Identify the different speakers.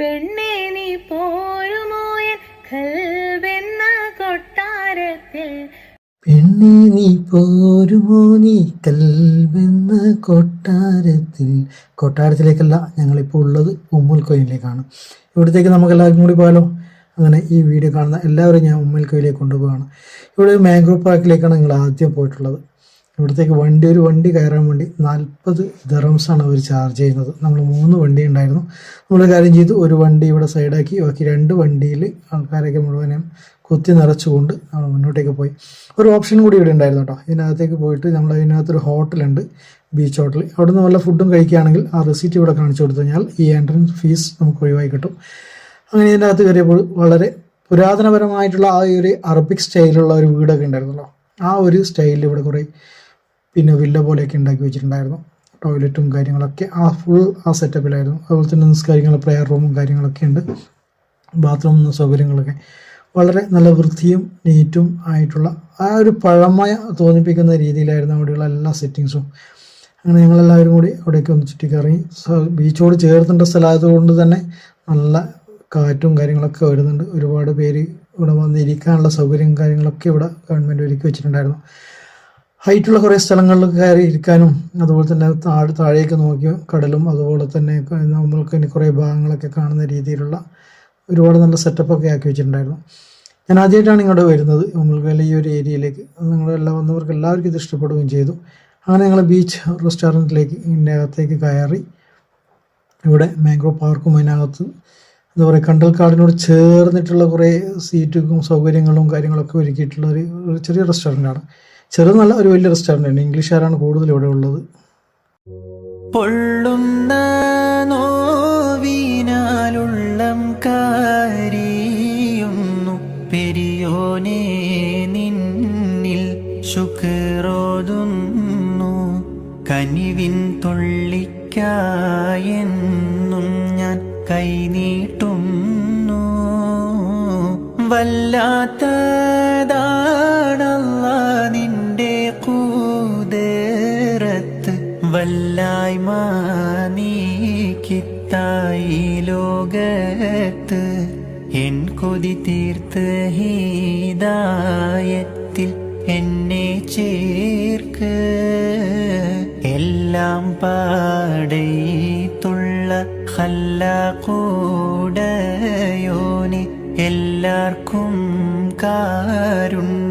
Speaker 1: പെണ്ണേ നീ പോരുമോയൻ കൽവെന്ന കൊട്ടാരത്തിൽ.
Speaker 2: പെണ്ണേ നീ പോരുമോ നീ കൽവെന്ന കൊട്ടാരത്തിൽ. കൊട്ടാരത്തിലേക്കല്ല, ഞങ്ങളിപ്പോൾ ഉള്ളത് ഉമ്മുൽ കൊയിനിലേക്കാണ്. ഇവിടത്തേക്ക് നമുക്ക് എല്ലാവർക്കും കൂടി പോയാലോ? അങ്ങനെ ഈ വീഡിയോ കാണുന്ന എല്ലാവരും ഞാൻ ഉമ്മുൽ കൊയിലേക്ക് കൊണ്ടുപോവുകയാണ്. ഇവിടെ ഒരു മാംഗ്രോ പാർക്കിലേക്കാണ് നിങ്ങൾ ആദ്യം പോയിട്ടുള്ളത്. ഇവിടത്തേക്ക് ഒരു വണ്ടി കയറാൻ വേണ്ടി 40 ദിർഹംസാണ് അവർ ചാർജ് ചെയ്യുന്നത്. നമ്മൾ 3 വണ്ടി ഉണ്ടായിരുന്നു. നമ്മൾ കാര്യം ചെയ്തു, ഒരു വണ്ടി ഇവിടെ സൈഡാക്കി ബാക്കി 2 വണ്ടിയിൽ ആൾക്കാരൊക്കെ മുഴുവനും കുത്തി നിറച്ചുകൊണ്ട് നമ്മൾ മുന്നോട്ടേക്ക് പോയി. ഒരു ഓപ്ഷൻ കൂടി ഇവിടെ ഉണ്ടായിരുന്നു കേട്ടോ. ഇതിനകത്തേക്ക് പോയിട്ട് നമ്മൾ അതിനകത്തൊരു ഹോട്ടലുണ്ട്, ബീച്ച് ഹോട്ടൽ. അവിടെ നിന്ന് വല്ല ഫുഡും കഴിക്കുകയാണെങ്കിൽ ആ റെസിപ്റ്റ് ഇവിടെ കാണിച്ചു കൊടുത്തു കഴിഞ്ഞാൽ ഈ എൻട്രൻസ് ഫീസ് നമുക്ക് ഒഴിവായി കിട്ടും. അങ്ങനെ ഇതിൻ്റെ അകത്ത് കയറിയപ്പോൾ വളരെ പുരാതനപരമായിട്ടുള്ള ആ ഒരു അറബിക് സ്റ്റൈലുള്ള ഒരു വീടൊക്കെ ഉണ്ടായിരുന്നല്ലോ. ആ ഒരു സ്റ്റൈലിൽ ഇവിടെ കുറേ വില്ല പോലെയൊക്കെ ഉണ്ടാക്കി വെച്ചിട്ടുണ്ടായിരുന്നു. ടോയ്ലറ്റും കാര്യങ്ങളൊക്കെ ഫുൾ സെറ്റപ്പിലായിരുന്നു. അതുപോലെ തന്നെ നിസ്കാരങ്ങൾ, പ്രെയർ റൂമും കാര്യങ്ങളൊക്കെ ഉണ്ട്. ബാത്റൂം സൗകര്യങ്ങളൊക്കെ വളരെ നല്ല വൃത്തിയും നീറ്റും ആയിട്ടുള്ള ആ ഒരു പഴമയ തോന്നിപ്പിക്കുന്ന രീതിയിലായിരുന്നു അവിടെയുള്ള എല്ലാ സെറ്റിങ്സും. അങ്ങനെ ഞങ്ങളെല്ലാവരും കൂടി അവിടേക്ക് ഒന്ന് ചുറ്റിക്കറങ്ങി. ബീച്ചോട് ചേർത്തേണ്ട സ്ഥലമായതുകൊണ്ട് തന്നെ നല്ല കാറ്റും കാര്യങ്ങളൊക്കെ വരുന്നുണ്ട്. ഒരുപാട് പേര് ഇവിടെ വന്നിരിക്കാനുള്ള സൗകര്യം കാര്യങ്ങളൊക്കെ ഇവിടെ ഗവൺമെൻറ് ഒരുക്കി വെച്ചിട്ടുണ്ടായിരുന്നു. ഹൈറ്റുള്ള കുറേ സ്ഥലങ്ങളിൽ കയറി ഇരിക്കാനും അതുപോലെ തന്നെ താഴേക്ക് നോക്കി കടലും അതുപോലെ തന്നെ നമ്മൾക്ക് കുറേ ഭാഗങ്ങളൊക്കെ കാണുന്ന രീതിയിലുള്ള ഒരുപാട് നല്ല സെറ്റപ്പൊക്കെ ആക്കി വെച്ചിട്ടുണ്ടായിരുന്നു. ഞാൻ ആദ്യമായിട്ടാണ് ഇങ്ങോട്ട് വരുന്നത് ഉമ്മുൽ ഈ ഒരു ഏരിയയിലേക്ക്. നിങ്ങളെല്ലാം വന്നവർക്ക് എല്ലാവർക്കും ഇത് ഇഷ്ടപ്പെടുകയും ചെയ്തു. അങ്ങനെ ഞങ്ങൾ ബീച്ച് റെസ്റ്റോറൻറ്റിലേക്ക് ഇതിൻ്റെ അകത്തേക്ക് കയറി. ഇവിടെ മാംഗ്രോ പാർക്കും അതിനകത്ത് എന്താ പറയുക, കണ്ടൽക്കാടിനോട് ചേർന്നിട്ടുള്ള കുറേ സീറ്റും സൗകര്യങ്ങളും കാര്യങ്ങളൊക്കെ ഒരുക്കിയിട്ടുള്ള ഒരു ചെറിയ റെസ്റ്റോറൻ്റാണ്. ചെറുതല്ല, ഒരു വലിയ റെസ്റ്റോറൻ്റാണ്. ഇംഗ്ലീഷുകാരാണ് കൂടുതൽ ഇവിടെ ഉള്ളത്.
Speaker 3: പൊള്ളുന്ന നോവിനാലുള്ളം കാരിയുന്നു പെരിയോനെ നിന്നിൽ ശുക്രോതുന്നു. കനിവിൻ തൊള്ളിക്കായെന്നും ഞാൻ കൈനീട്ടുന്നു. വല്ലാത്തതാണല്ല നിന്റെ കൂതറത്ത്, വല്ലായ്മ നീക്കിത്തായി ലോകത്ത്. എൻ കൊതി തീർത്ത് ഹിദായത്തിൽ എന്നെ ചേർക്ക്. എല്ലാം പാടത്തുള്ള ഖല്ലാഖുടയോനെ എല്ലാവർക്കും കാരുണ്യം